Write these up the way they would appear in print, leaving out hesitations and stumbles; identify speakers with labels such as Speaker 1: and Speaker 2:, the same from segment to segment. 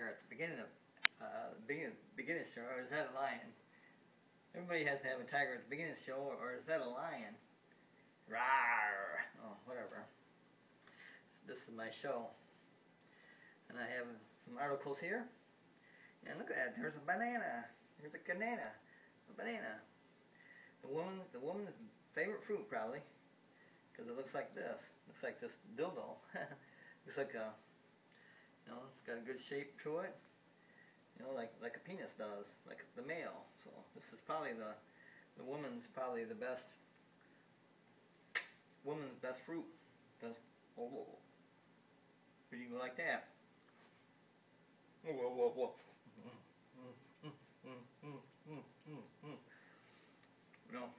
Speaker 1: tiger at the beginning of beginning show, or is that a lion? Everybody has to have a tiger at the beginning of the show, or is that a lion? Rawr! Oh, whatever. This is my show, and I have some articles here. And look at that. There's a banana. There's a banana. A banana. The woman's favorite fruit, probably, because it looks like this. Looks like this dildo. Looks like a, you know, it's got a good shape to it. You know, like a penis does, like the male. So this is probably the woman's probably the best. Woman's best fruit. Oh, whoa. What do you like that? Whoa, whoa, whoa. You know,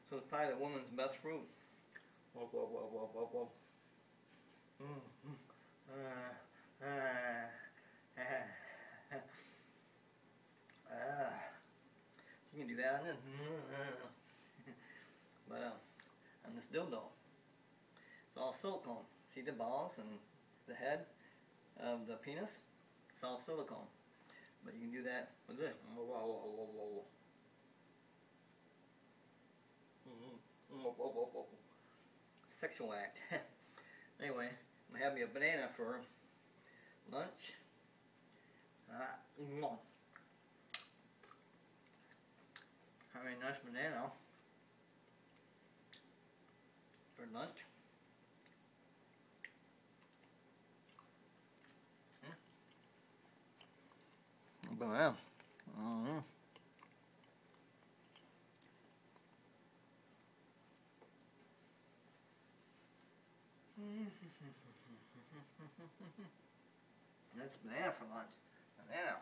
Speaker 1: so it's probably the woman's best fruit. Whoa, whoa, whoa, whoa, whoa, whoa. So you can do that. But on this dildo, it's all silicone. See the balls and the head of the penis? It's all silicone. But you can do that with this. Sexual act. Anyway, I'm gonna have me a banana for lunch. Have a nice banana for lunch. Banana. That's banana for lunch. Banana.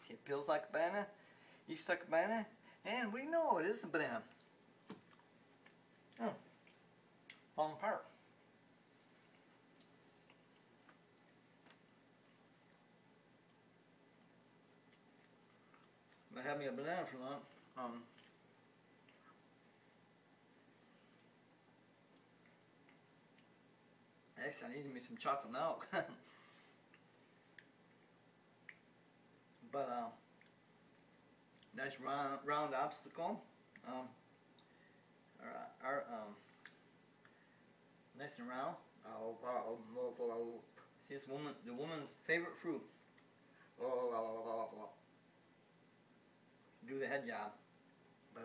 Speaker 1: See, it feels like a banana. Eats like a banana. And we know it is a banana. Oh. Falling apart. I'm gonna have me a banana for lunch. Actually, I need me some chocolate milk. But nice round obstacle. Nice and round. See, it's the woman's favorite fruit. Do the head job. But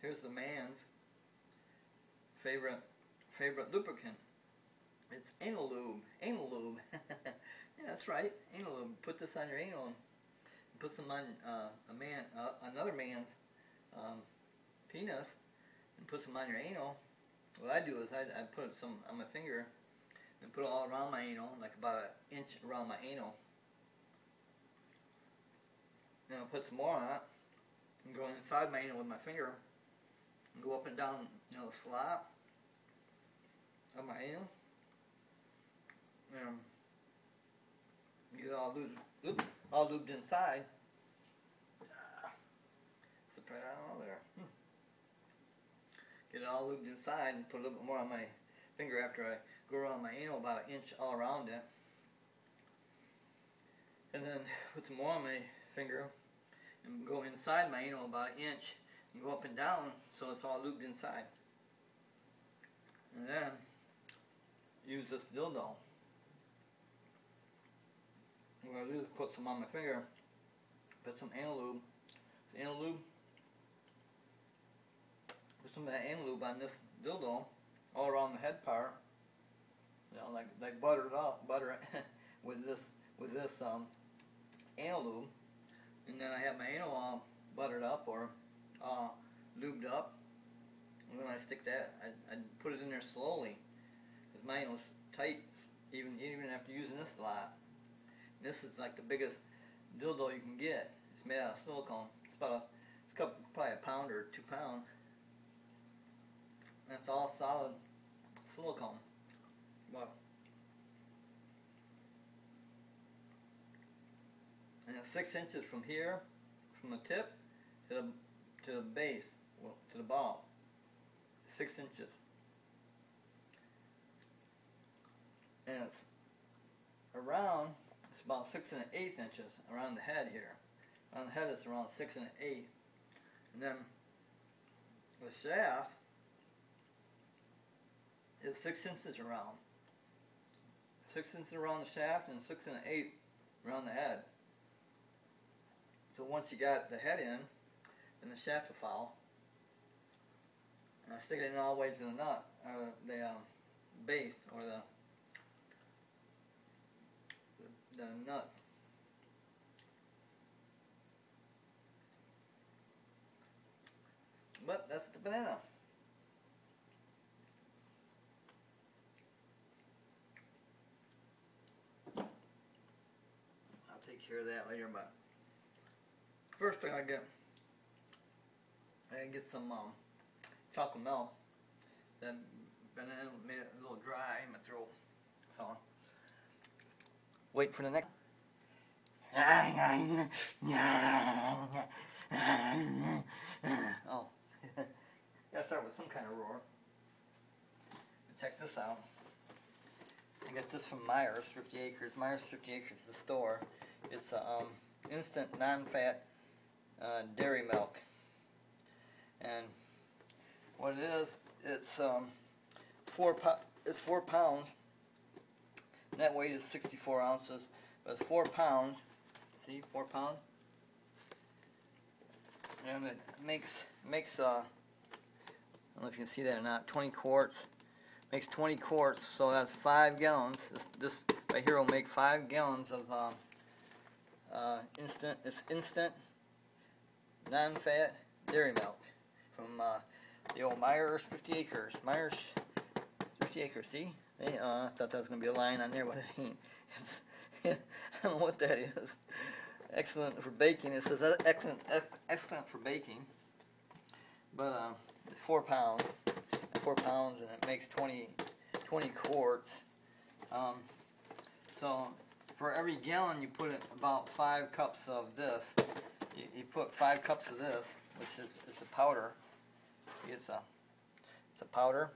Speaker 1: here's the man's favorite lubricant. It's anal lube. Anal lube. Yeah, that's right. Anal lube. Put this on your anal and put some on another man's penis and put some on your anal. What I do is I put some on my finger and put it all around my anal, like about an inch around my anal. Then I'll put some more on it and go inside my anal with my finger and go up and down, you know, the slot of my anal. And get it all lubed inside. Slip right out of there. Get it all lubed inside and put a little bit more on my finger after I go around my anal about an inch all around it. And then put some more on my finger and go inside my anal about an inch and go up and down so it's all lubed inside. And then use this dildo. What I'm going to do is put some on my finger, put some anal lube. It's anal lube. Put some of that anal lube on this dildo, all around the head part. You know, like butter it with this anal lube. And then I have my anal all buttered up or lubed up. And then I stick that, I put it in there slowly, because my anal's tight, even after using this a lot. This is like the biggest dildo you can get. It's made out of silicone. It's probably a pound or 2 pounds. And it's all solid silicone. But 6 inches from here, from the tip to the base, well, to the ball. 6 inches. And it's around, it's about 6 1/8 inches around the head here. Around the head it's around 6 1/8. And then the shaft is 6 inches around. 6 inches around the shaft and 6 1/8 around the head. So once you got the head in, then the shaft will follow. And I stick it in all the way to the nut, or the base, or the nut. But that's the banana. I'll take care of that later, but first thing I get some chocolate milk. That banana made it a little dry in my throat. So wait for the next. Oh, gotta start with some kind of roar. Check this out. I got this from Myers 50 Acres. Myers 50 Acres is the store. It's instant non-fat dairy milk, and what it is, it's 4 pounds. Net weight is 64 ounces, but it's 4 pounds. See, 4 pounds, and it makes I don't know if you can see that or not. 20 quarts. Makes 20 quarts, so that's 5 gallons. This right here will make 5 gallons of instant non-fat dairy milk from the old Myers 50 Acres. Myers 50 Acres. See? I thought that was going to be a line on there, but it ain't. It's, I don't know what that is. Excellent for baking. It says excellent for baking. But it's 4 pounds. 4 pounds, and it makes 20 quarts. So for every gallon you put in about 5 cups of this. You put 5 cups of this, which is it's a powder. It's a powder.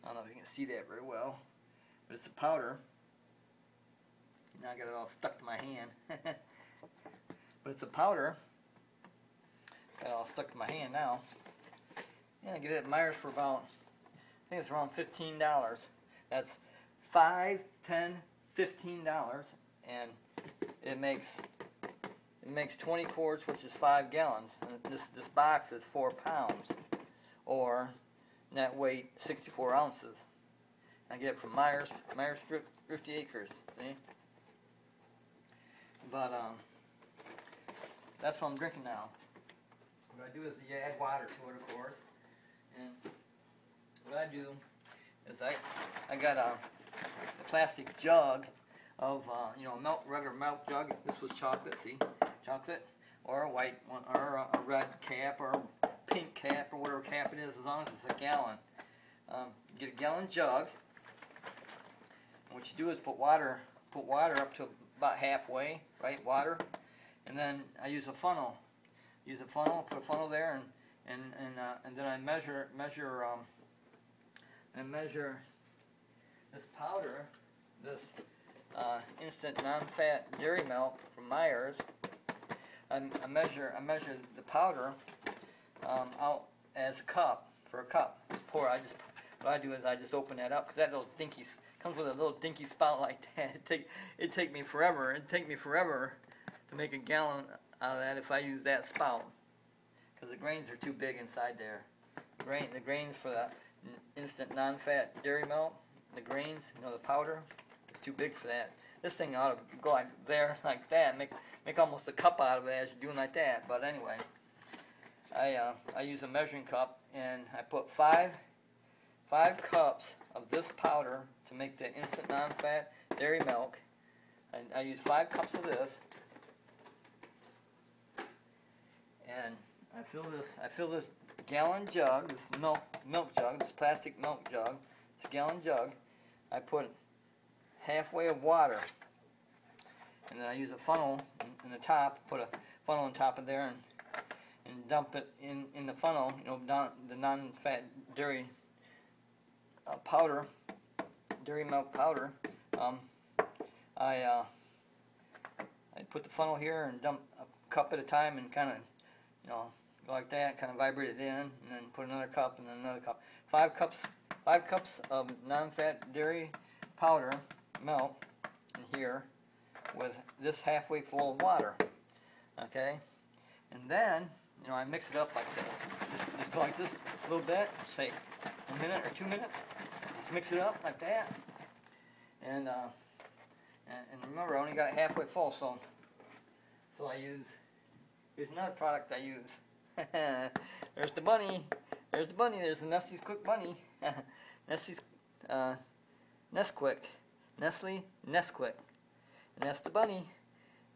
Speaker 1: I don't know if you can see that very well, but it's a powder. Now I got it all stuck to my hand. But it's a powder. Got it all stuck to my hand now. Yeah, I get it at Myers for about, I think it's around $15. That's $5, $10, $15, and it makes 20 quarts, which is 5 gallons. And this box is 4 pounds, or net weight 64 ounces. I get it from Myers 50 Acres. See, but that's what I'm drinking now. What I do is you add water to it, of course. And what I do is I got a plastic jug of regular milk jug. This was chocolate, see, chocolate, or a white one, or a red cap, or a pink cap, or whatever cap it is, as long as it's a gallon. Get a gallon jug. And what you do is put water up to about halfway, right? Water, and then I use a funnel. Use a funnel. Put a funnel there, and then I measure this powder, this instant non-fat dairy milk from Myers. I measure the powder out as a cup, for a cup. What I do is I just open that up, because that little dinky comes with a little dinky spout like that. It'd take me forever. It'd take me forever to make a gallon out of that if I use that spout, because the grains are too big inside there. The grains for the instant non-fat dairy milk, the grains, the powder, it's too big for that. This thing ought to go like that, make almost a cup out of it as you're doing like that. But anyway, I use a measuring cup, and I put 5 cups of this powder to make the instant non-fat dairy milk. I use 5 cups of this, and I fill this gallon jug, this milk jug, this plastic milk jug, this gallon jug. I put halfway of water, and then I use a funnel in the top, put a funnel on top of there, and dump it in the funnel, you know, down the non-fat dairy powder, dairy milk powder. I put the funnel here and dump a cup at a time and kind of, you know, go like that, kind of vibrate it in, and then put another cup and then another cup. 5 cups of non-fat dairy powder milk in here with this halfway full of water. Okay, and then, you know, I mix it up like this. Just go like this a little bit, say a minute or 2 minutes. Just mix it up like that, and remember, I only got it halfway full, so here's another product I use. There's the bunny. There's the bunny. There's the Nestle's Quick Bunny. Nestle's Nesquik. Nestle Nesquik. And that's the bunny.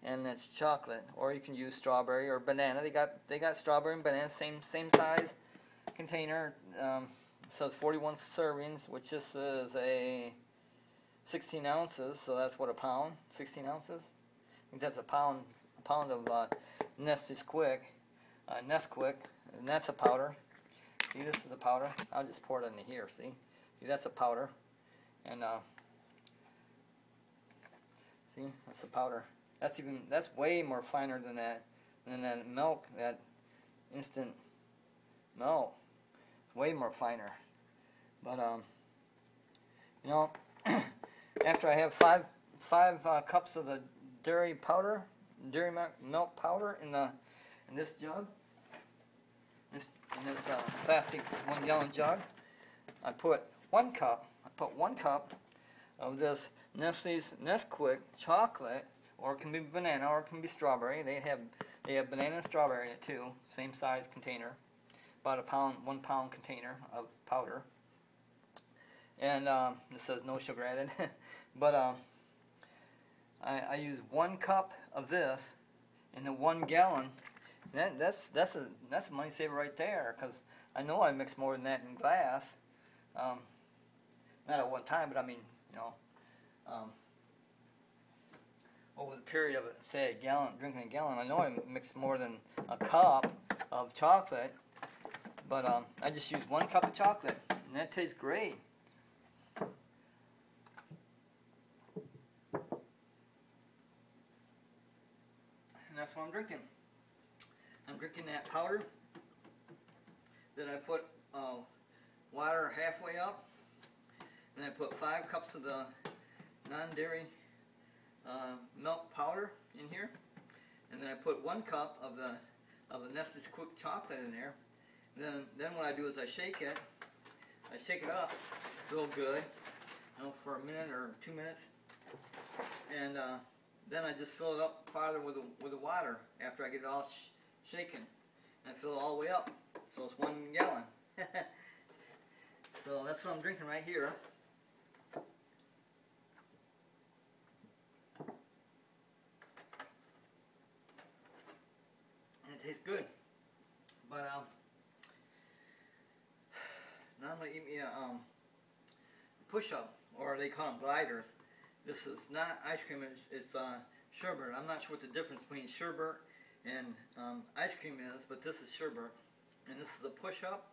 Speaker 1: And it's chocolate. Or you can use strawberry or banana. They got strawberry and banana, same size container. So it's 41 servings, which this is a 16 ounces, so that's what, a pound? 16 ounces? I think that's a pound of Nestle's Quick, Nesquik, and that's a powder. See, this is a powder. I'll just pour it into here, see? See, that's a powder. And, see, that's a powder. That's way more finer than that milk, that instant milk. It's way more finer. But, you know, after I have five cups of the dairy milk powder in this jug, in this plastic 1 gallon jug, I put 1 cup of this Nestle's Nesquik chocolate, or it can be banana, or it can be strawberry. They have banana and strawberry in it too, same size container, about a pound, 1 pound container of powder. And this says no sugar added, but I use 1 cup of this in the 1 gallon. And that's a money saver right there, because I know I mix more than that in glass. Not at one time, but I mean, you know, over the period of, say, a gallon, drinking a gallon, I know I mix more than a cup of chocolate. But I just use 1 cup of chocolate, and that tastes great. And that's what I'm drinking. I'm drinking that powder that I put water halfway up, and I put 5 cups of the non-dairy milk powder in here, and then I put 1 cup of the Nestle's Quick chocolate in there. Then what I do is I shake it up real good, you know, for a minute or 2 minutes, and then I just fill it up farther with the water after I get it all shaken, and I fill it all the way up, so it's 1 gallon. So that's what I'm drinking right here. And it tastes good. But now I'm gonna eat me a push-up, or they call them gliders. This is not ice cream, it's sherbet. I'm not sure what the difference between sherbet and ice cream is, but this is sherbet. And this is the push-up.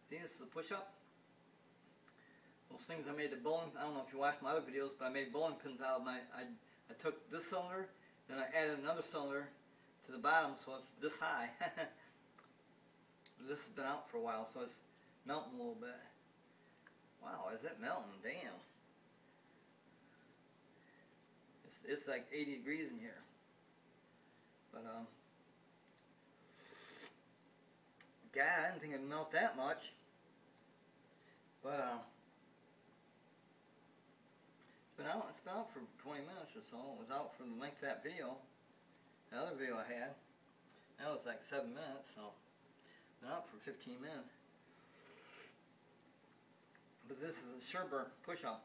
Speaker 1: See, this is the push-up. Those things I made the bowling, I don't know if you watched my other videos, but I made bowling pins out of my, I took this cylinder, then I added another cylinder to the bottom, so it's this high. This has been out for a while, so it's melting a little bit. Wow, is it melting? Damn. It's like 80 degrees in here. But God, I didn't think it'd melt that much. But it's been out for 20 minutes or so. It was out for the length of that video. The other video I had, that was like 7 minutes, so it's been out for 15 minutes. But this is a sherbet push-up.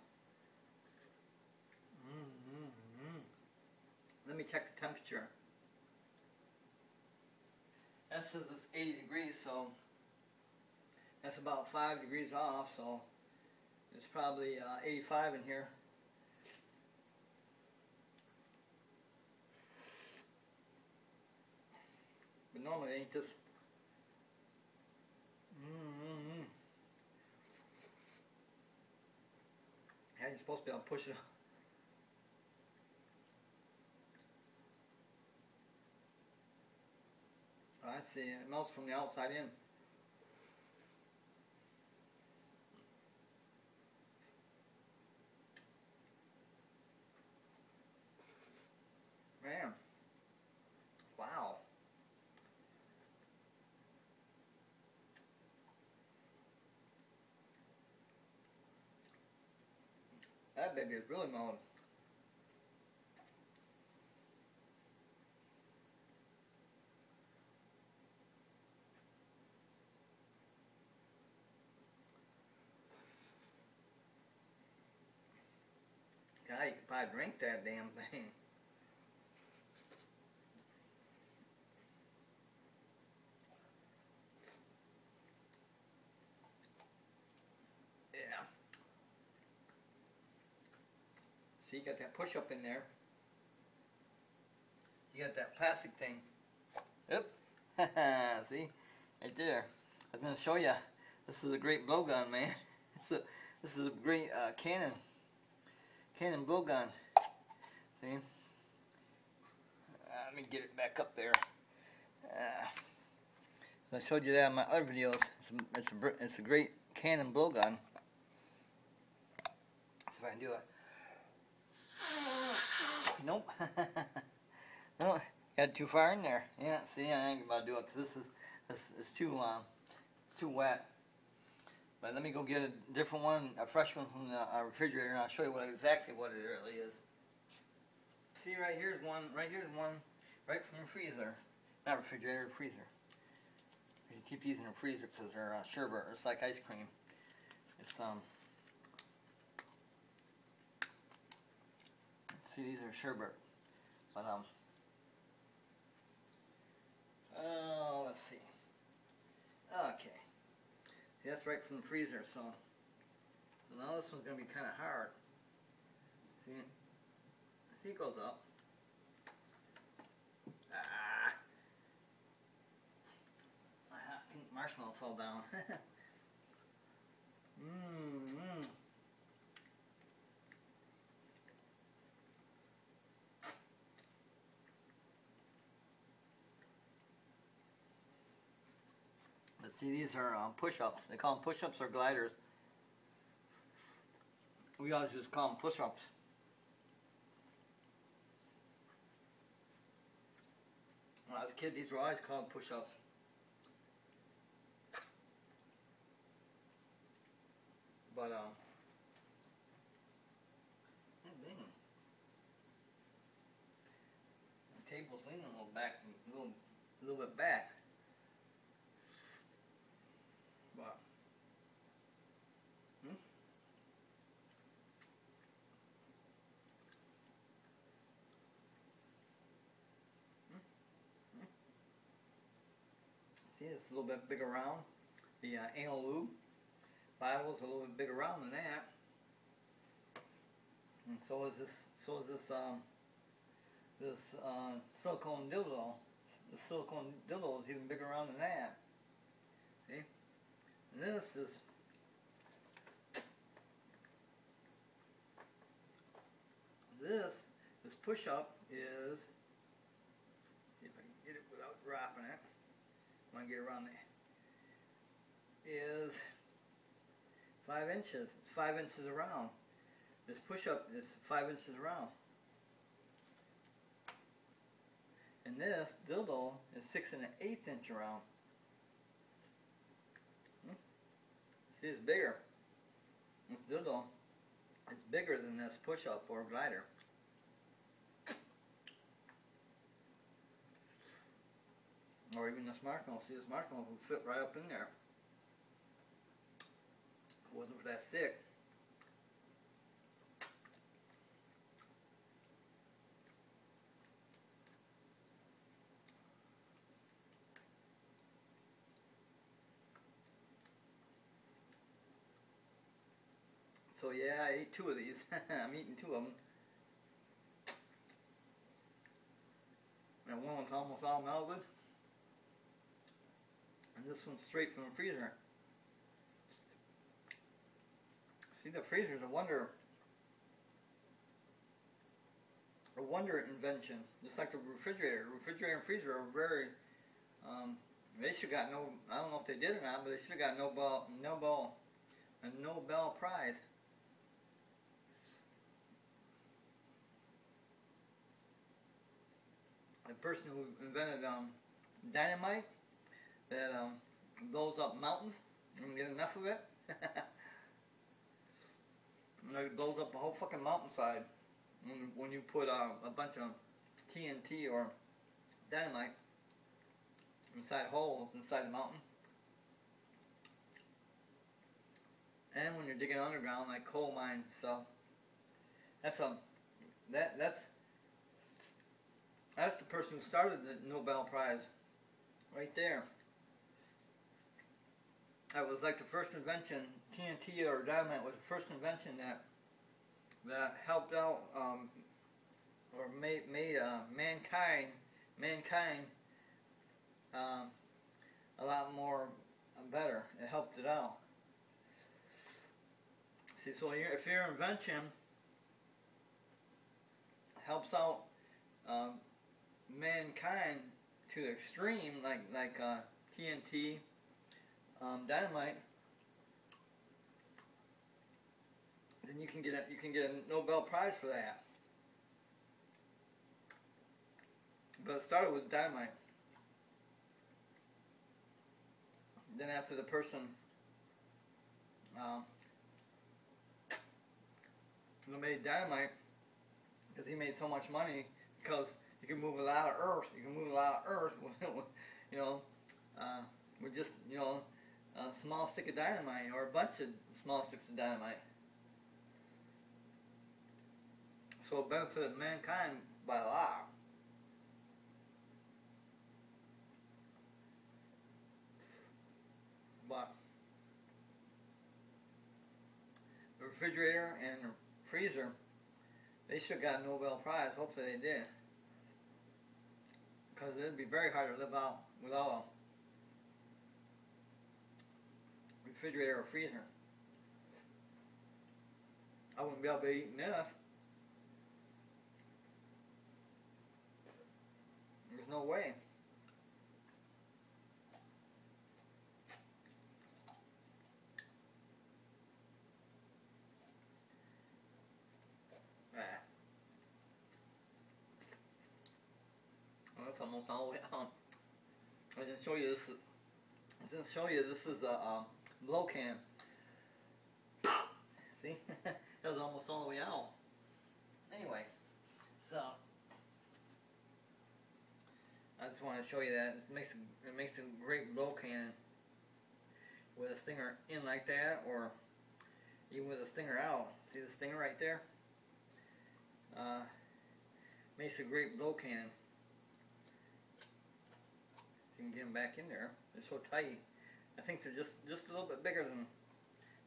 Speaker 1: Let me check the temperature. That says it's 80 degrees, so that's about 5 degrees off, so it's probably 85 in here. But normally it ain't this. Yeah, you're supposed to be able to push it. Oh, I see. It melts from the outside in. Man. Wow. That baby is really melted. God, you could probably drink that damn thing. Yeah. See, you got that push-up in there. You got that plastic thing. Yep. See? Right there. I was going to show you. This is a great blowgun, man. This is a great Canon blowgun. See? Let me get it back up there. I showed you that in my other videos. It's a great Canon blowgun. See if I can do it. Nope. No, got too far in there. Yeah, see, I ain't about to do it because this is too wet. But let me go get a different one, a fresh one from the refrigerator, and I'll show you exactly what it really is. See, right here's one right from the freezer. Not refrigerator, freezer. You keep these in the freezer because they're sherbet. It's like ice cream. It's see, these are sherbet, but let's see. Okay. See, that's right from the freezer. So now this one's gonna be kind of hard. See, it goes up. My hot pink marshmallow fell down. But see, these are push-ups. They call them push-ups or gliders. We always just call them push-ups. When I was a kid, these were always called push-ups. But the table's leaning a little back, a little bit back. But see, it's a little bit bigger round. The anal lube Bible's a little bit bigger round than that, and so is this. This silicone dildo. The silicone dildo is even bigger round than that. See, and this push-up is. See if I can get it without dropping it. When I get around there, is 5 inches. It's 5 inches around. This push-up is 5 inches around. And this dildo is 6 1/8 inch around. See, it's bigger. This dildo is bigger than this push-up or glider. Or even this marshmallow. See, this marshmallow would fit right up in there. If it wasn't for that stick. So yeah, I ate 2 of these. I'm eating 2 of them. And one was almost all melted. This one's straight from the freezer. See, the freezer's a wonder invention. Just like the refrigerator. Refrigerator and freezer are very, they should got no, I don't know if they did or not, but they should have got a Nobel Prize. The person who invented dynamite that blows up mountains, you can get enough of it. It blows up the whole fucking mountainside when you put a bunch of TNT or dynamite inside holes inside the mountain. And when you're digging underground like coal mines, so that's the person who started the Nobel Prize right there. That was like the first invention. TNT or dynamite was the first invention that helped out or made mankind a lot more better. It helped it out. See, so if your invention helps out mankind to the extreme, like TNT, dynamite, then you can get a Nobel Prize for that. But it started with dynamite. Then after the person who made dynamite, because he made so much money, because you can move a lot of earth. You can move a lot of earth, you know, with just, you know, a small stick of dynamite or a bunch of small sticks of dynamite. So it benefited mankind by a lot. But the refrigerator and the freezer, they should have got a Nobel Prize. Hopefully they did. Because it'd be very hard to live out without a refrigerator or freezer. I wouldn't be able to eat this. There's no way. Well, that's almost all the way out. I didn't show you this. I didn't show you this is a blow can. See, that was almost all the way out. Anyway, so I just want to show you that it makes a great blow can with a stinger in like that, or even with a stinger out. See the stinger right there? Makes a great blow cannon. You can get them back in there. They're so tight. I think they're just a little bit bigger than,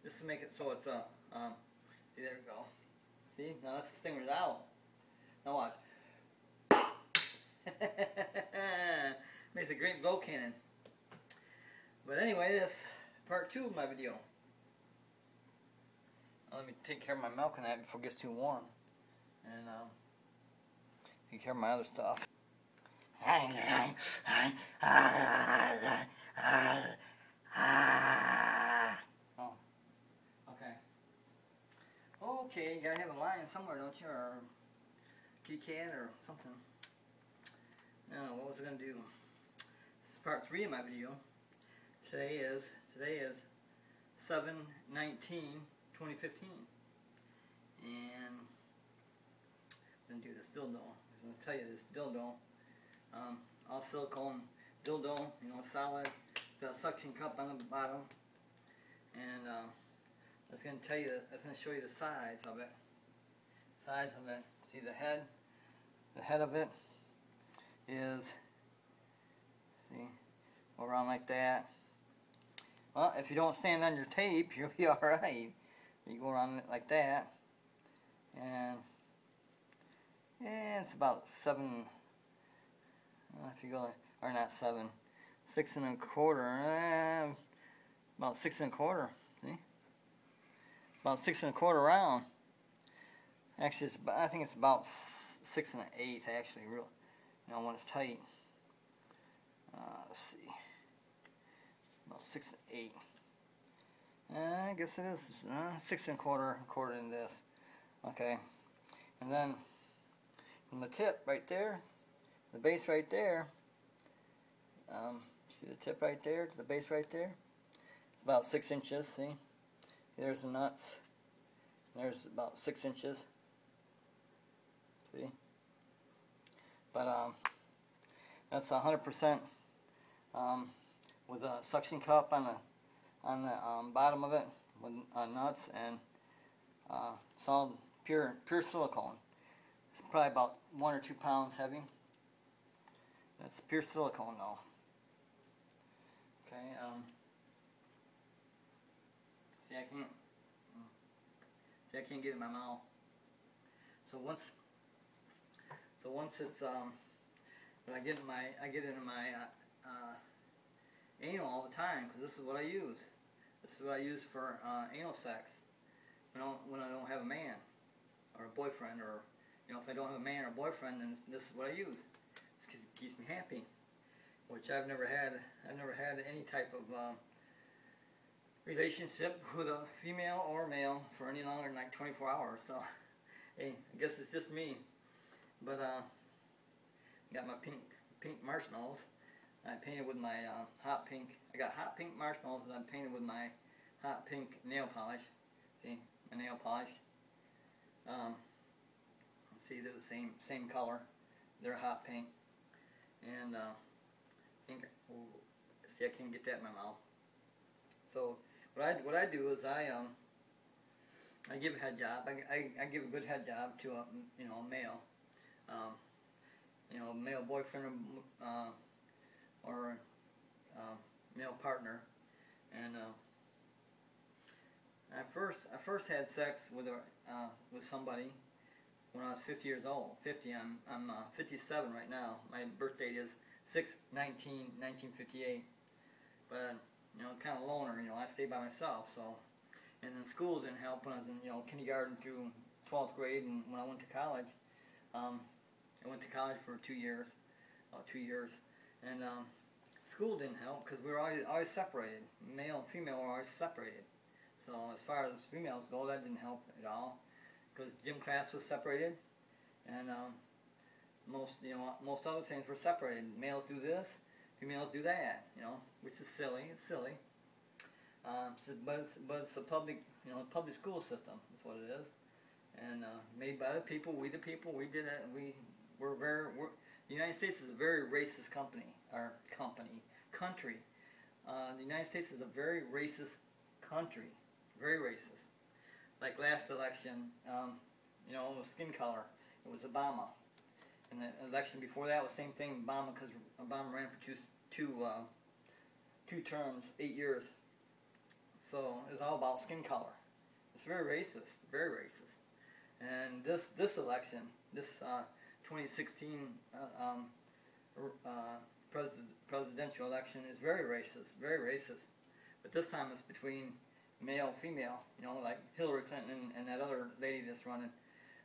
Speaker 1: just to make it so it's see, there we go. See, now that's the stinger's out. Now watch. Makes a great blow cannon. But anyway, that's part 2 of my video. Let me take care of my milk and that before it gets too warm, and take care of my other stuff. Oh, okay. Okay, you gotta have a lion somewhere, don't you, or a kitty cat or something. Now, what was I gonna do? This is part 3 of my video. Today is 7/19/2015, and I'm gonna do this dildo. I'm gonna tell you this dildo. All silicone dildo, you know, solid. It's got a suction cup on the bottom, and I was gonna tell you, I was gonna show you the size of it. Size of it. See the head? The head of it is, see, go around like that. Well, if you don't stand on your tape, you'll be alright. You go around it like that, and yeah, it's about 7, if you go, or not 7, 6 1/4. About 6 1/4. See? About 6 1/4 round. Actually, I think it's about 6 1/8. Actually, real. You know, when it's tight. Let's see. About 6 1/8. I guess it is 6 1/4 according to this. Okay, and then from the tip right there, the base right there. See the tip right there to the base right there. It's about 6 inches. See, there's the nuts. There's about 6 inches. See, but that's 100% with a suction cup on the bottom of it with nuts and solid pure silicone. It's probably about 1 or 2 pounds heavy. That's pure silicone though. Okay. See, I can't get it in my mouth. So once it's when I get it in my anal all the time, because this is what I use. This is what I use for anal sex. When I don't have a man or a boyfriend, or if I don't have a man or a boyfriend, then this is what I use. It's 'cause it keeps me happy, which I've never had any type of relationship with a female or male for any longer than like 24 hours. So, hey, I guess it's just me. But got my pink marshmallows. I painted with my hot pink. I got hot pink marshmallows that I painted with my hot pink nail polish. See, my nail polish. See, they're the same color. They're hot pink. And see, I can't get that in my mouth. So what I do is I give a head job. I give a good head job to a male. Male boyfriend or male partner, and I first had sex with somebody when I was 50 years old. 50. I'm 57 right now. My birth date is 6/19/1958. But kind of loner. I stayed by myself. So, and then school didn't help when I was in kindergarten through 12th grade, and when I went to college. I went to college for 2 years, and school didn't help because we were always separated. Male and female were always separated. So as far as females go, that didn't help at all because gym class was separated, and most other things were separated. Males do this, females do that. Which is silly. It's silly. But it's a public school system. That's what it is. And made by the people, we the people. We did it. The United States is a very racist country. The United States is a very racist country, very racist. Like last election, it was skin color. It was Obama. And the election before that was same thing, Obama, because Obama ran for two terms, 8 years. So it's all about skin color. It's very racist, very racist. And this election, this 2016 presidential election is very racist, very racist. But this time it's between male and female, like Hillary Clinton and that other lady that's running,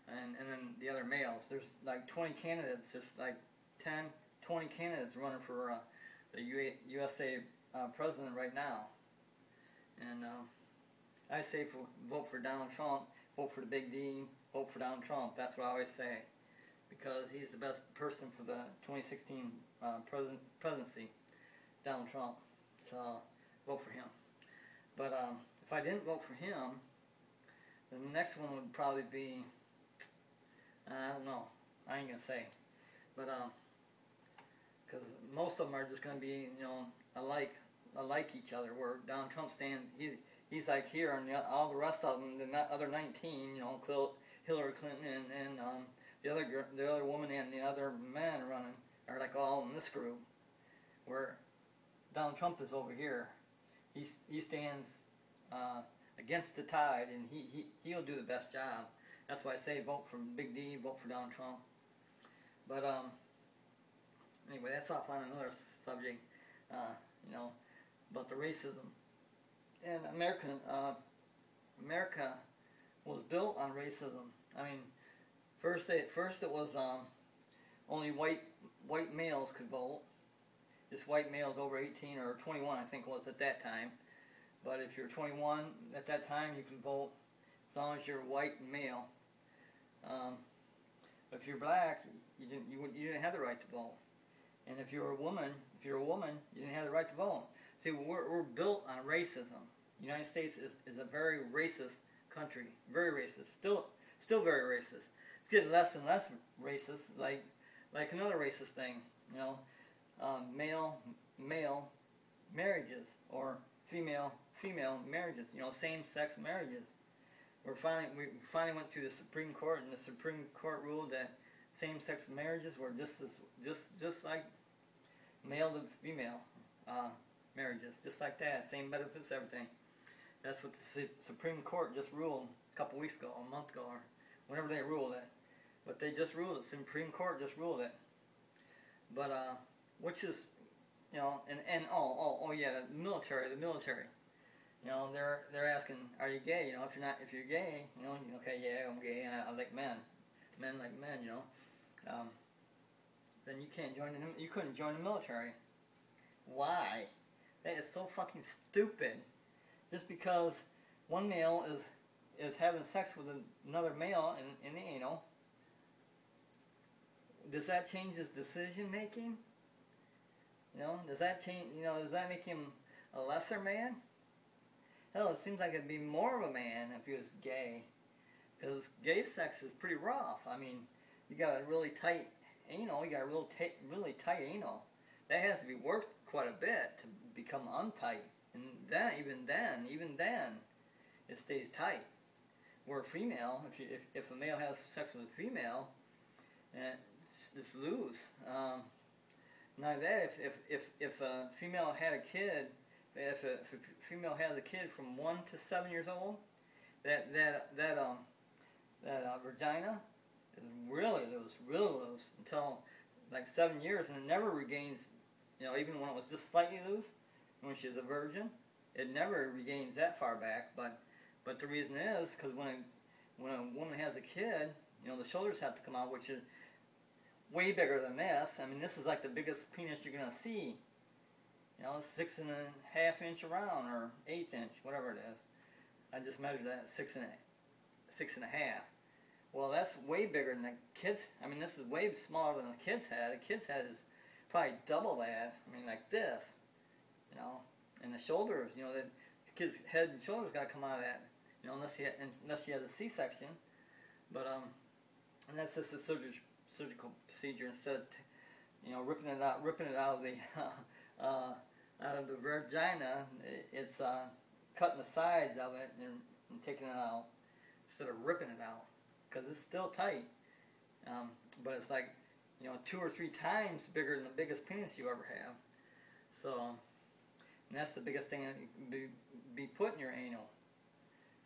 Speaker 1: and then the other males. There's like 20 candidates, there's like 10, 20 candidates running for the USA president right now. And I say vote for Donald Trump, vote for the Big D, vote for Donald Trump. That's what I always say, because he's the best person for the 2016 presidency, Donald Trump. So vote for him. But if I didn't vote for him, then the next one would probably be, I don't know, I ain't gonna say, but because most of them are just gonna be alike each other. Where Donald Trump he's like here, and all the rest of them, the other 19, Hillary Clinton and the other woman and the other man running are like all in this group. Where Donald Trump is over here, he stands against the tide, and he'll do the best job. That's why I say vote for Big D, vote for Donald Trump. But anyway, that's off on another subject. you know, about the racism. And America was built on racism. I mean, first it was only white males could vote. Just white males over 18 or 21, I think it was at that time. But if you're 21 at that time, you can vote as long as you're white and male. If you're black, you didn't have the right to vote. And if you're a woman, you didn't have the right to vote. See, we're built on racism. The United States is a very racist country, very racist, still very racist. It's getting less and less racist, like another racist thing, you know, male marriages or female marriages, you know, same-sex marriages. We finally went through the Supreme Court, and the Supreme Court ruled that same-sex marriages were just like male to female marriages, just like that, same benefits, everything. That's what the Supreme Court just ruled a couple weeks ago, a month ago, or whenever they ruled it. But they just ruled it. Supreme Court just ruled it. But which is, you know, and oh yeah, the military. You know, they're asking, are you gay? You know, if you're gay, you know, okay, yeah, I'm gay. I like men like men. You know, then you can't join you couldn't join the military. Why? That is so fucking stupid. Just because one male is having sex with another male in the anal, does that change his decision making? You know, does that change? You know, does that make him a lesser man? Hell, it seems like it'd be more of a man if he was gay, because gay sex is pretty rough. I mean, you got a really tight anal. You got a really tight anal. That has to be worked quite a bit to become untight. And then, even then, it stays tight. Where a female, if a male has sex with a female, it's loose. Not that, if a female had a kid, if a female has a kid from 1 to 7 years old, that vagina is really loose until like 7 years, and it never regains. You know, even when it was just slightly loose, when she was a virgin, it never regains that far back. But the reason is because when a woman has a kid, you know, the shoulders have to come out, which is way bigger than this. I mean, this is like the biggest penis you're gonna see. You know, 6.5 inch around or 1/8 inch, whatever it is. I just measured that 6.5. Well, that's way bigger than the kid's. I mean, this is way smaller than the kid's head. The kid's head is probably double that. I mean, like this. You know, and the shoulders, you know, the kid's head and shoulders got to come out of that, you know, unless she has a C-section. But and that's just a surgical procedure instead of, you know, ripping it out of the out of the vagina. It's cutting the sides of it and taking it out instead of ripping it out, because it's still tight. But it's like, you know, 2 or 3 times bigger than the biggest penis you ever have. So. And that's the biggest thing that can be put in your anal.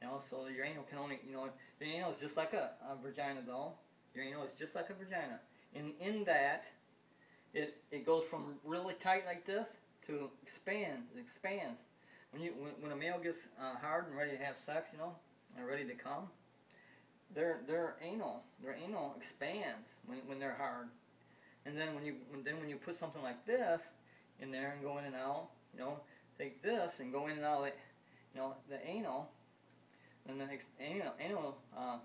Speaker 1: You know, so your anal can only, you know, your anal is just like a vagina though. Your anal is just like a vagina. In that, it goes from really tight like this to expands. It expands. When a male gets hard and ready to have sex, you know, and ready to come, their anal expands when they're hard. And then when you put something like this in there and go in and out, you know, take this and go in and out, like, you know, the anal, and then anal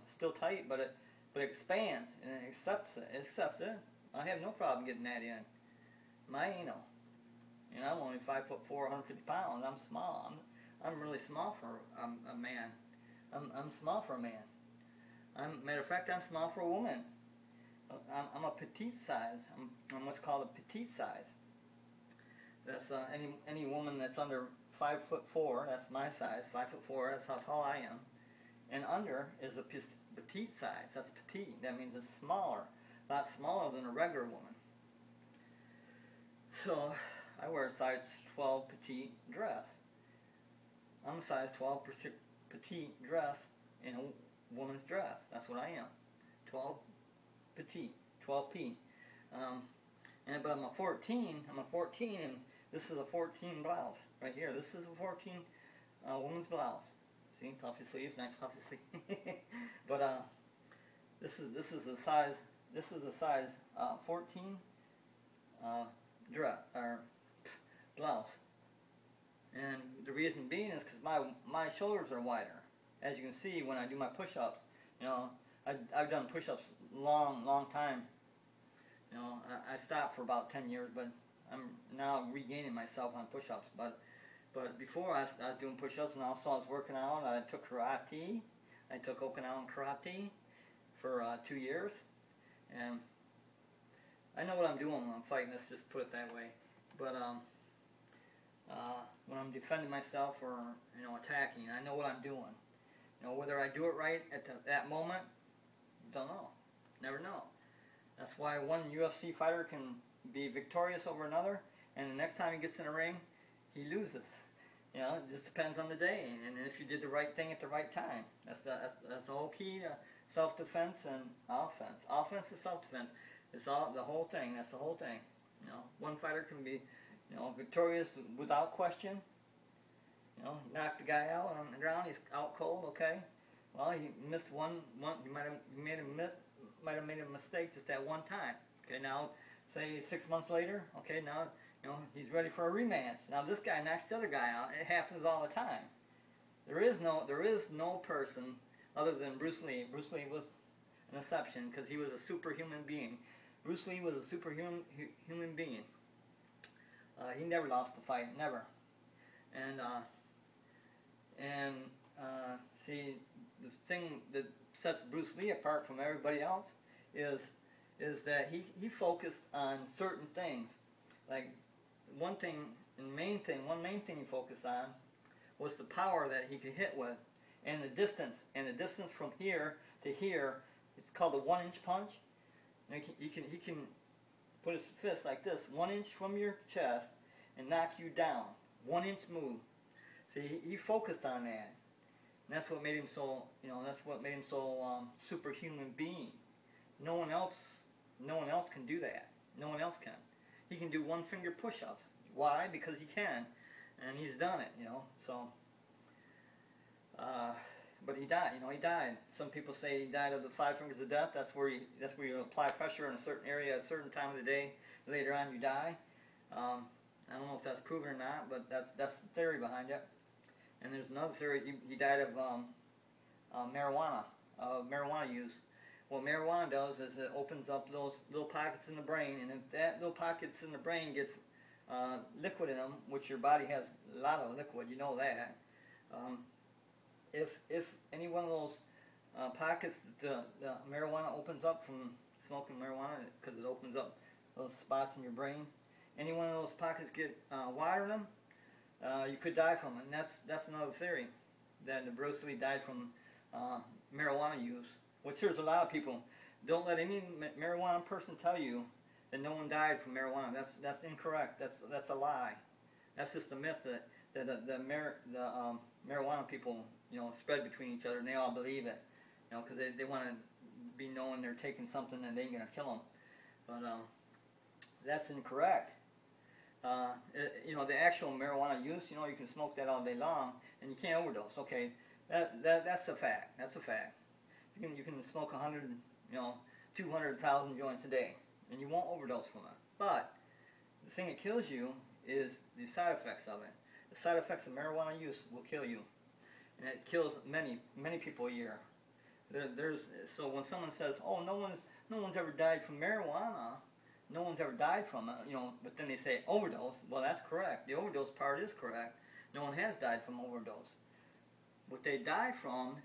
Speaker 1: still tight, but it expands and it accepts it. It accepts it. I have no problem getting that in my anal. You know, I'm only 5'4", 150 pounds. I'm small. I'm really small for a man. I'm small for a man. Matter of fact, I'm small for a woman. I'm a petite size. I'm what's called a petite size. That's any woman that's under 5'4", that's my size, 5'4", that's how tall I am. And under is a petite size, that's petite, that means it's smaller, a lot smaller than a regular woman. So, I wear a size 12 petite dress. I'm a size 12 petite dress in a woman's dress, that's what I am. 12 petite, 12P. But I'm a 14, and This is a 14 blouse right here. This is a 14 woman's blouse. See, puffy sleeves, nice puffy sleeves. But this is the size. This is the size 14 dress or blouse. And the reason being is because my shoulders are wider. As you can see when I do my push-ups, you know, I've done push-ups long time. You know, I stopped for about 10 years, but I'm now regaining myself on push-ups. But before I was doing push-ups, and also I was working out. I took karate. I took Okinawan karate for 2 years, and I know what I'm doing when I'm fighting. Let's just put it that way. But when I'm defending myself or, you know, attacking, I know what I'm doing. You know, whether I do it right at that moment, don't know. Never know. That's why one UFC fighter can be victorious over another, and the next time he gets in the ring, he loses. You know, it just depends on the day, and if you did the right thing at the right time. That's the whole key to self-defense and offense. Offense is self-defense. It's all the whole thing. That's the whole thing. You know, one fighter can be, you know, victorious without question. You know, knocked the guy out on the ground. He's out cold. Okay. Well, he missed one. He might have made a mistake just at one time. Okay. Now, say 6 months later. Okay. Now, you know, he's ready for a rematch. Now this guy knocks the other guy out. It happens all the time. There is no person other than Bruce Lee. Bruce Lee was an exception because he was a superhuman being. Bruce Lee was a superhuman being. He never lost a fight, never. And see, the thing that sets Bruce Lee apart from everybody else is that he focused on certain things. Like one main thing he focused on was the power that he could hit with, and the distance from here to here. It's called a 1-inch punch. And he can put his fist like this, 1 inch from your chest, and knock you down. 1-inch move. See, he focused on that, and that's what made him so. You know, that's what made him so superhuman being. No one else can do that. No one else can. He can do 1-finger push-ups. Why? Because he can, and he's done it. You know, so. But he died. You know, he died. Some people say he died of the 5 fingers of death. That's where you apply pressure in a certain area at a certain time of the day. Later on, you die. I don't know if that's proven or not, but that's the theory behind it. And there's another theory. He died of marijuana use. What marijuana does is it opens up those little pockets in the brain, and if that little pockets in the brain gets liquid in them, which your body has a lot of liquid, you know that. If any one of those pockets that the marijuana opens up from smoking marijuana, because it opens up those spots in your brain, any one of those pockets get water in them, you could die from it. And that's another theory, that Bruce Lee died from marijuana use. Which there's a lot of people. Don't let any marijuana person tell you that no one died from marijuana. That's incorrect. That's a lie. That's just a myth that the marijuana people, you know, spread between each other, and they all believe it, you know, because they want to be knowing they're taking something that ain't gonna kill them. But that's incorrect. You know, the actual marijuana use, you know, you can smoke that all day long and you can't overdose. Okay, that's a fact. That's a fact. You can smoke 100, you know, 200,000 joints a day, and you won't overdose from it. But the thing that kills you is the side effects of it. The side effects of marijuana use will kill you, and it kills many people a year. So when someone says, "Oh, no one's ever died from marijuana," no one's ever died from it, you know. But then they say overdose. Well, that's correct. The overdose part is correct. No one has died from overdose. What they die from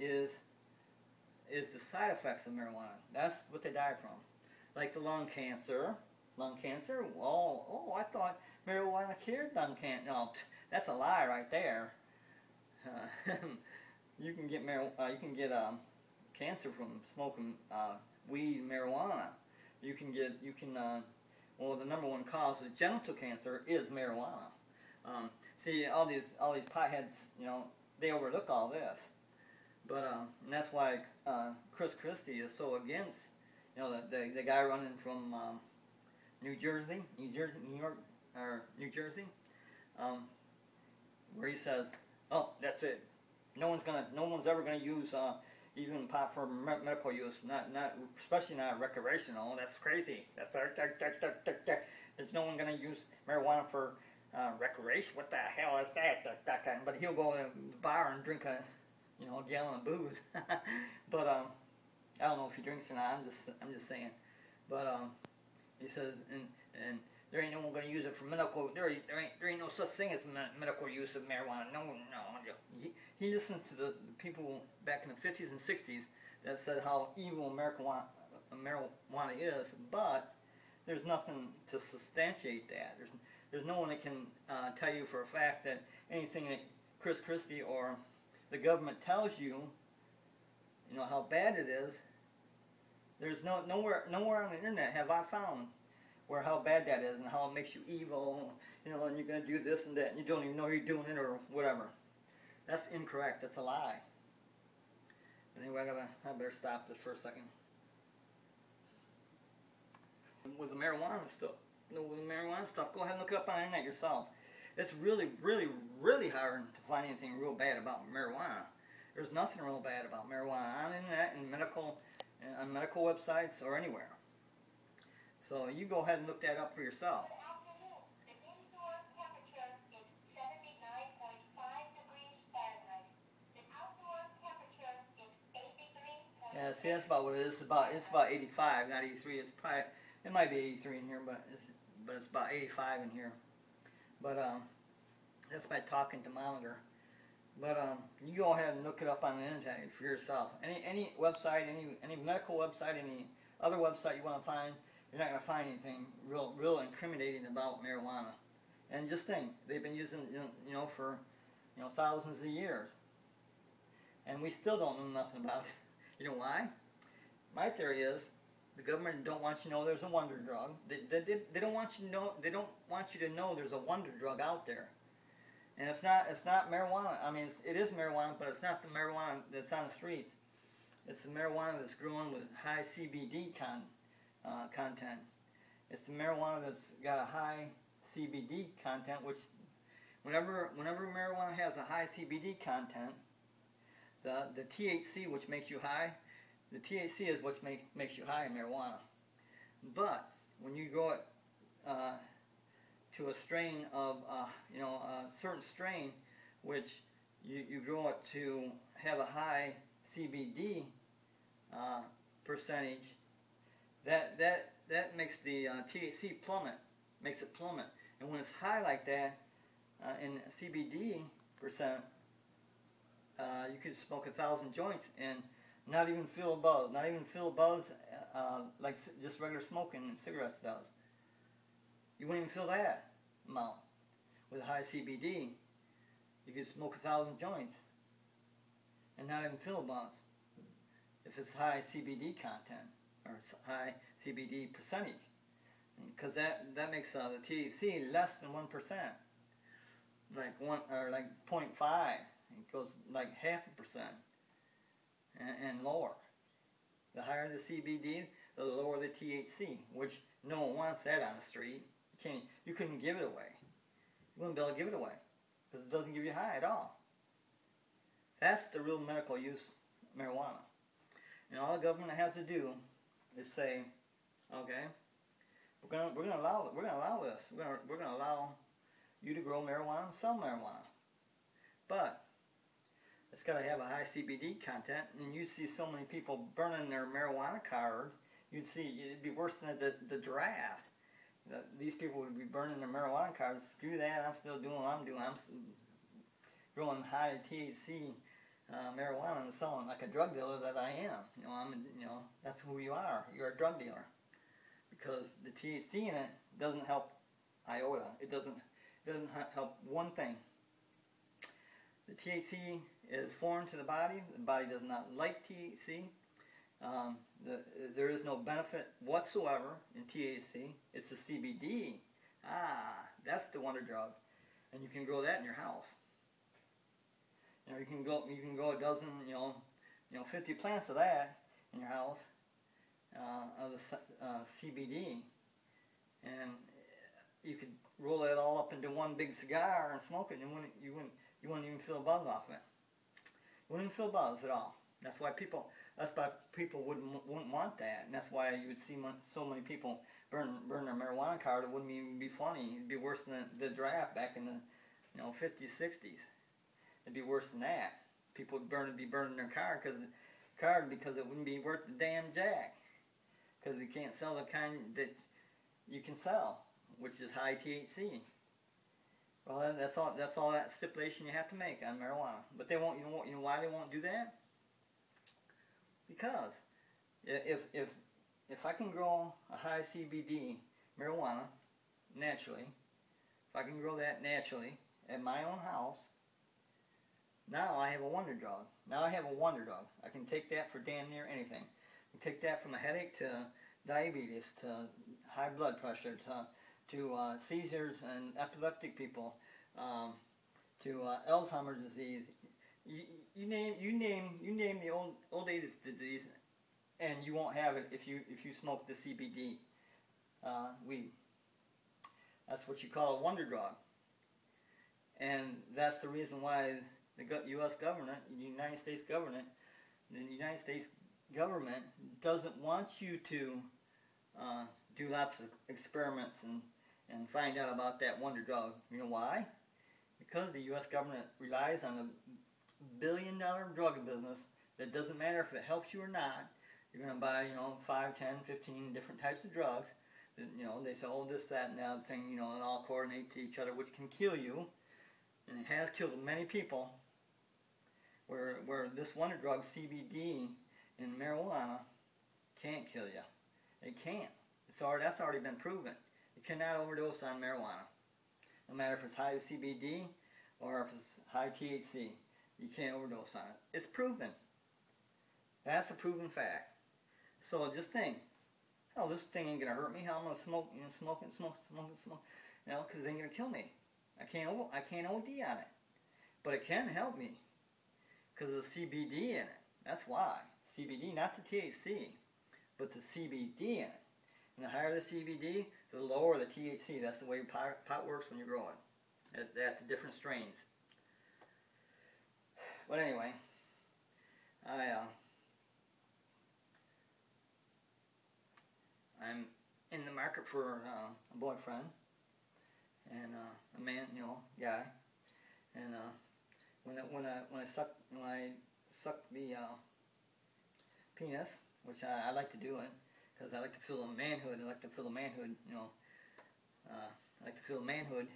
Speaker 1: is the side effects of marijuana. That's what they die from. Like the lung cancer. Lung cancer? Oh, I thought marijuana cured lung cancer. No, that's a lie right there. You can get cancer from smoking weed and marijuana. Well, the number one cause of genital cancer is marijuana. See, all these potheads, you know, they overlook all this. But and that's why Chris Christie is so against, you know, the guy running from New York, or New Jersey, where he says, "Oh, that's it. No one's ever gonna use even pot for medical use. Especially not recreational. That's crazy. There's no one gonna use marijuana for recreation. What the hell is that? But he'll go to the bar and drink a gallon of booze. But I don't know if he drinks or not. I'm just saying. But he says, and there ain't no one gonna use it for medical. There ain't no such thing as medical use of marijuana. No. He listens to the people back in the 50s and 60s that said how evil marijuana is, but there's nothing to substantiate that. There's no one that can tell you for a fact that anything that Chris Christie or the government tells you, how bad it is. There's nowhere on the internet have I found where how bad that is and how it makes you evil, and you're going to do this and that, and you don't even know you're doing it or whatever. That's incorrect. That's a lie. Anyway, I better stop this for a second. With the marijuana stuff, go ahead and look it up on the internet yourself. It's really, really, really hard to find anything real bad about marijuana. There's nothing real bad about marijuana on the internet and on medical websites or anywhere. So you go ahead and look that up for yourself.
Speaker 2: The indoor temperature is 79.5 degrees Fahrenheit. The outdoor temperature is 83.
Speaker 1: Yeah, see, that's about what it is. It's about 85, not 83. It might be 83 in here, but it's about 85 in here. But that's my talking thermometer. But you go ahead and look it up on the internet for yourself. Any website, any medical website, any other website you want to find, you're not going to find anything real incriminating about marijuana. And just think, they've been using for thousands of years, and we still don't know nothing about it. You know why? My theory is the government don't want you to know there's a wonder drug. They don't want you to know. They don't want you to know there's a wonder drug out there. And it's not marijuana. I mean, it is marijuana, but it's not the marijuana that's on the street. It's the marijuana that's grown with high CBD content. It's the marijuana that's got a high CBD content, which whenever marijuana has a high CBD content, the THC, which makes you high, the THC is what makes you high in marijuana. But when you grow it to a strain of a certain strain, which you grow it to have a high CBD percentage, that makes the THC plummet, and when it's high like that in CBD percent, you could smoke 1,000 joints and not even feel a buzz, like just regular smoking cigarettes does. You wouldn't even feel that amount. With high CBD, you could smoke 1,000 joints and not even feel a buzz if it's high CBD content or high CBD percentage, because that makes the THC less than 1%, like 0.5. It goes like 0.5% and lower. The higher the CBD, the lower the THC, which no one wants that on the street. You couldn't give it away. You wouldn't be able to give it away because it doesn't give you high at all. That's the real medical use of marijuana. And all the government has to do is say, okay, we're gonna allow this. We're gonna allow you to grow marijuana and sell marijuana, but it's got to have a high CBD content. And you see so many people burning their marijuana cards. You'd see it'd be worse than the draft. These people would be burning their marijuana cards. Screw that! I'm still doing what I'm doing. I'm growing high THC marijuana and selling like a drug dealer that I am. That's who you are. You're a drug dealer, because the THC in it doesn't help iota. It doesn't help one thing. The THC is foreign to the body. The body does not like THC. There is no benefit whatsoever in THC. It's the CBD. That's the wonder drug, and you can grow that in your house. You can grow a dozen, 50 plants of that in your house of the CBD, and you could roll it all up into one big cigar and smoke it, and you wouldn't even feel a buzz off it. You wouldn't even feel a buzz at all. That's why people wouldn't want that, and that's why you would see so many people burn their marijuana card. It wouldn't even be funny. It'd be worse than the draft back in the 50s, 60s. It'd be worse than that. People would be burning their card because it wouldn't be worth the damn jack. Because you can't sell the kind that you can sell, which is high THC. Well, that's all that stipulation you have to make on marijuana. But they won't. You know why they won't do that? Because if I can grow a high CBD marijuana naturally, if I can grow that naturally at my own house, now I have a wonder drug. Now I have a wonder drug. I can take that for damn near anything. I can take that from a headache to diabetes to high blood pressure to seizures and epileptic people, to Alzheimer's disease. You name the old age disease, and you won't have it if you smoke the CBD weed. That's what you call a wonder drug, and that's the reason why the U.S. government, the United States government doesn't want you to do lots of experiments and find out about that wonder drug. You know why? Because the U.S. government relies on the billion-dollar drug business. That doesn't matter if it helps you or not. You're going to buy, 5, 10, 15 different types of drugs. They say, oh, this, that, and the other thing, and all coordinate to each other, which can kill you. And it has killed many people. Where this wonder drug, CBD, and marijuana, can't kill you. It can't. That's already been proven. You cannot overdose on marijuana. No matter if it's high CBD or if it's high THC. You can't overdose on it. It's proven. That's a proven fact. So just think, hell, this thing ain't gonna hurt me. How I'm gonna smoke, smoke, because it ain't gonna kill me. I can't OD on it, but it can help me because of the CBD in it. That's why CBD, not the THC, but the CBD in it. And the higher the CBD, the lower the THC. That's the way pot works when you're growing at the different strains. But anyway, I'm in the market for a boyfriend and a man, guy. And when I suck the penis, which I like to do it because I like to feel the manhood. I like to feel the manhood. I like to feel manhood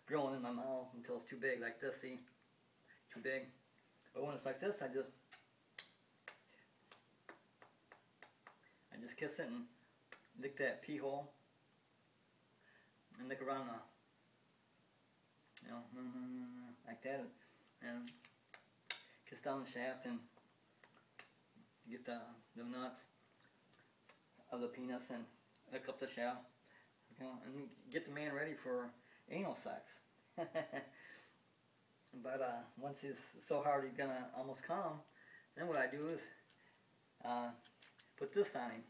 Speaker 1: growing in my mouth until it's too big, like this. See, too big. But when it's like this, I just kiss it and lick that pee hole and lick around like that, and kiss down the shaft and get the nuts of the penis and lick up the shaft, and get the man ready for anal sex. But once he's so hard he's gonna almost come, then what I do is put this on him.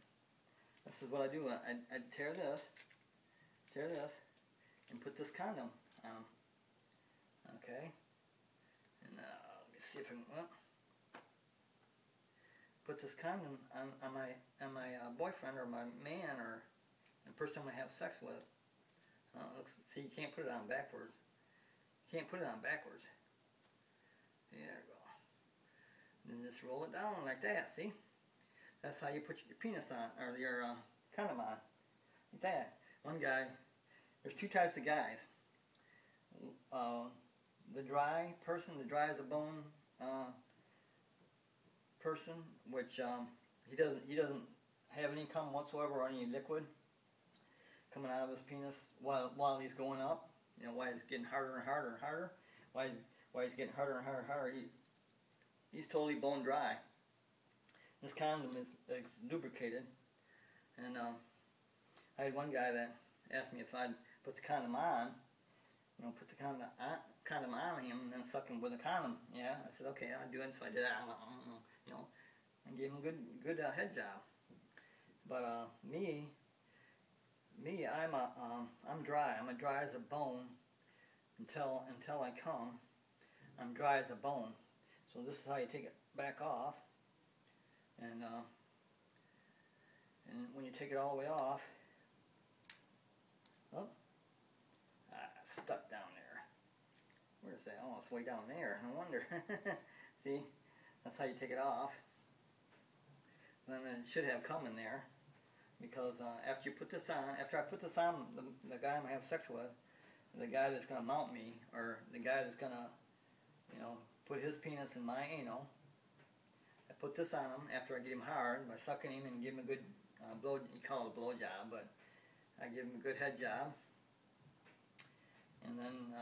Speaker 1: This is what I do. I tear this, and put this condom on him. Okay, and let me see if I can. Put this condom on my boyfriend or my man or the person I'm gonna have sex with. See, you can't put it on backwards. You can't put it on backwards. There we go. Then just roll it down like that. See? That's how you put your penis on, or your condom on. Like that. One guy. There's two types of guys. The dry person, the dry as a bone person, which he doesn't have any cum whatsoever or any liquid coming out of his penis while he's going up. Why he's getting harder and harder and harder. Why he's getting harder and harder and harder. He's totally bone dry. This condom is lubricated. And I had one guy that asked me if I'd put the condom on. Put the condom on him and then suck him with a condom. Yeah, I said, okay, I'll do it. So I did that. And gave him a good head job. But me, Me, I'm dry. I'm dry as a bone until I come. I'm dry as a bone. So this is how you take it back off, and when you take it all the way off, oh, it's stuck down there. Where's that? Oh, it's way down there. No wonder. See, that's how you take it off. Then it should have come in there, because after you put this on, after I put this on, the guy I'm gonna have sex with, the guy that's gonna mount me, or the guy that's gonna, put his penis in my anal. I put this on him after I get him hard by sucking him and give him a good blow. You call it a blow job, but I give him a good head job, and then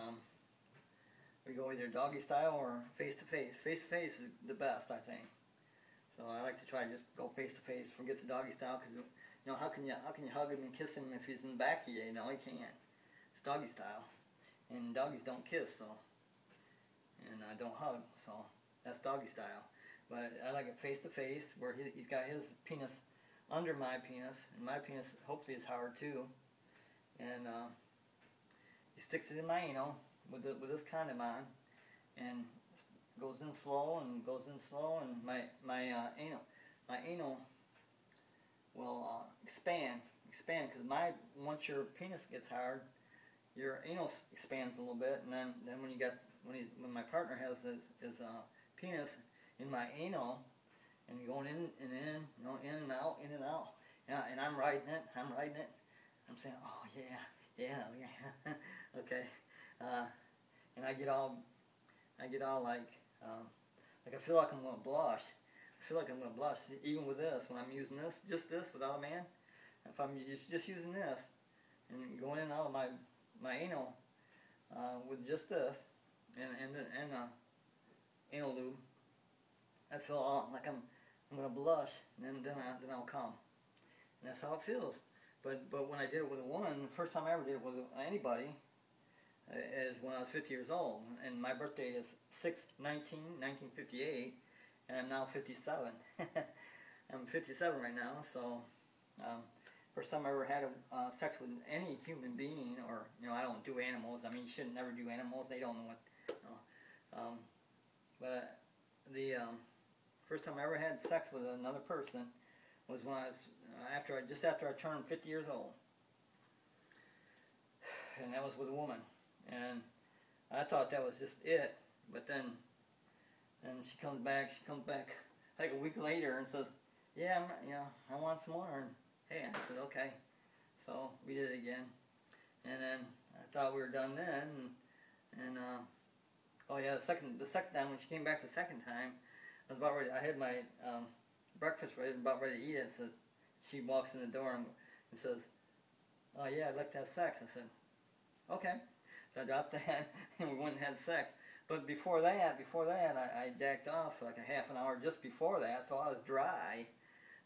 Speaker 1: we go either doggy style or face to face. Face to face is the best, I think. So I like to try to just go face to face. Forget the doggy style, because how can you hug him and kiss him if he's in the back of you? You can't. It's doggy style, and doggies don't kiss, so, and I don't hug, so that's doggy style. But I like it face to face, where he's got his penis under my penis, and my penis hopefully is hard too, and he sticks it in my anal with this condom on, and goes in slow and goes in slow, and my anal will expand because once your penis gets hard, your anal expands a little bit, and then when my partner has his penis in my anal and going in and in, in and out, and I'm riding it, I'm saying, oh yeah, okay, and I get all like I feel like I'm gonna blush. Even with this, when I'm using this, just this without a man. If I'm just using this and going in and out of my anal with just this and anal lube, I feel like I'm gonna blush, and then I'll come, and that's how it feels. But when I did it with a woman, the first time I ever did it with anybody is when I was 50 years old, and my birthday is 6/19/1958, and I'm now 57. I'm 57 right now, so first time I ever had sex with any human being, or I don't do animals. I mean, you should never do animals. They don't know what. But the first time I ever had sex with another person was when I was just after I turned 50 years old, and that was with a woman. And I thought that was just it, but then she comes back like a week later and says, yeah, I want some more. And hey, I said, okay. So we did it again, and then I thought we were done then, and oh yeah, the second time when she came back the second time, I was about ready. I had my breakfast ready, about ready to eat it. Says, she walks in the door and says, oh yeah, I'd like to have sex. I said, okay. So I dropped that, and we went and had sex. But before that, I jacked off for like a half an hour just before that, so I was dry.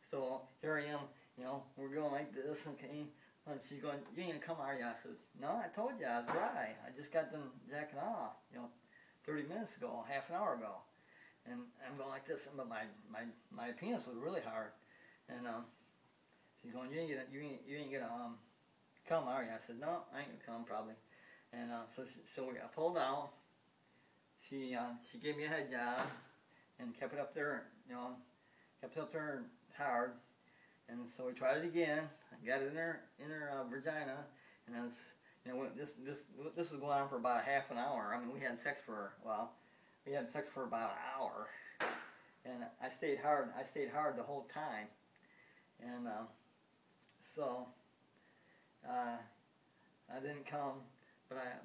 Speaker 1: So here I am, we're going like this, okay? And she's going, you ain't gonna come, are you? I said, no, I told you I was dry. I just got done jacking off, 30 minutes ago, half an hour ago. And I'm going like this, but my penis was really hard. And she's going, you ain't gonna come, are you? I said, no, I ain't gonna come probably. And so I pulled out. She gave me a head job and kept it up there, hard. And so we tried it again. I got it in her vagina, and I was, this was going on for about a half an hour. I mean, we had sex for about an hour, and I stayed hard the whole time, and so I didn't come.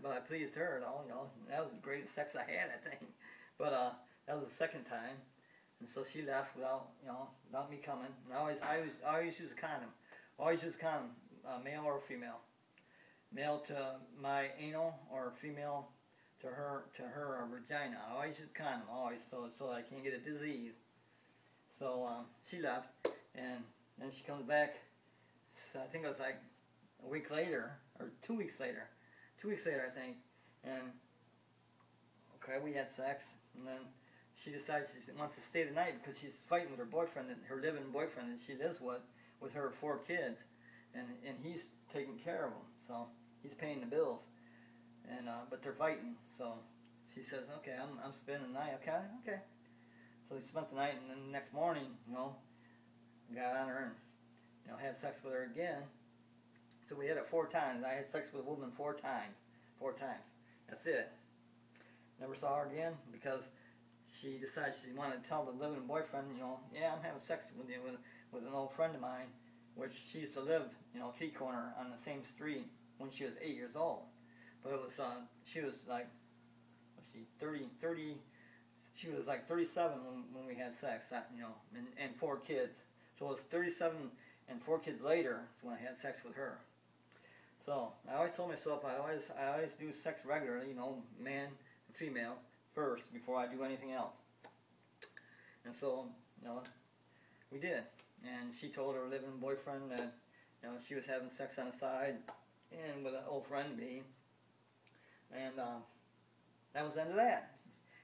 Speaker 1: But I pleased her at all, That was the greatest sex I had, I think. But that was the second time, and so she left without me coming. And I always use a condom. Always use a condom, male or female. Male to my anal, or female to her vagina. I always use a condom, always, so I can't get a disease. So she left, and then she comes back. So I think it was like a week later, or 2 weeks later. 2 weeks later, I think, and okay, we had sex, and then she decides she wants to stay the night because she's fighting with her boyfriend, her living boyfriend that she lives with her 4 kids, and he's taking care of them, so he's paying the bills, and but they're fighting. So she says, okay, I'm spending the night. Okay. So he spent the night, and then the next morning, got on her and had sex with her again. So we had it 4 times. I had sex with a woman 4 times. 4 times. That's it. Never saw her again because she decided she wanted to tell the living boyfriend, yeah, I'm having sex with you with an old friend of mine, which she used to live, kitty corner on the same street when she was 8 years old. But it was, she was like, let's see, 30, she was like 37 when we had sex, and 4 kids. So it was 37 and 4 kids later is when I had sex with her. So I always told myself I always do sex regularly, man and female first before I do anything else. And so, we did. And she told her living boyfriend that, she was having sex on the side and with an old friend of me. And that was the end of that.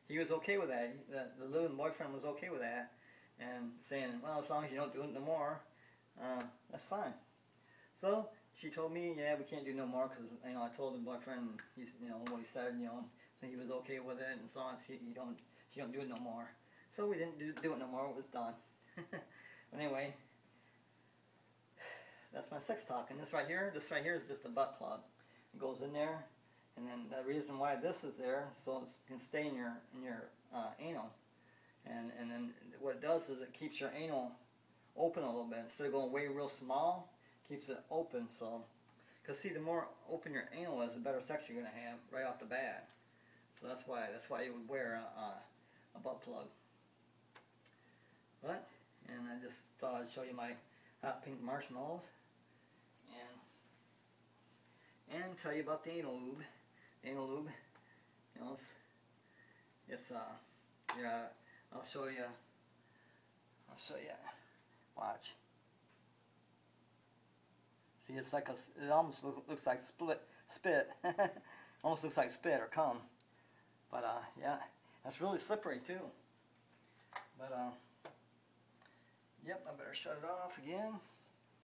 Speaker 1: He was okay with that. The living boyfriend was okay with that, and saying, well, as long as you don't do it no more, that's fine. So she told me, yeah, we can't do no more because I told the boyfriend, he's what he said, so he was okay with it, and as long as she don't do it no more. So we didn't do it no more. It was done. But anyway, that's my sex talk. And this right here is just a butt plug. It goes in there. And then the reason why this is there, so it can stay in your anal, and then what it does is it keeps your anal open a little bit instead of going way real small. Keeps it open, so because see, the more open your anal is, the better sex you're gonna have right off the bat. So that's why you would wear a butt plug. And I just thought I'd show you my hot pink marshmallows, and tell you about the anal lube. Anal lube, it's yeah. I'll show you. Watch. See, it's like it almost looks like spit. Almost looks like spit or cum. But yeah, that's really slippery too. But yep, I better shut it off again.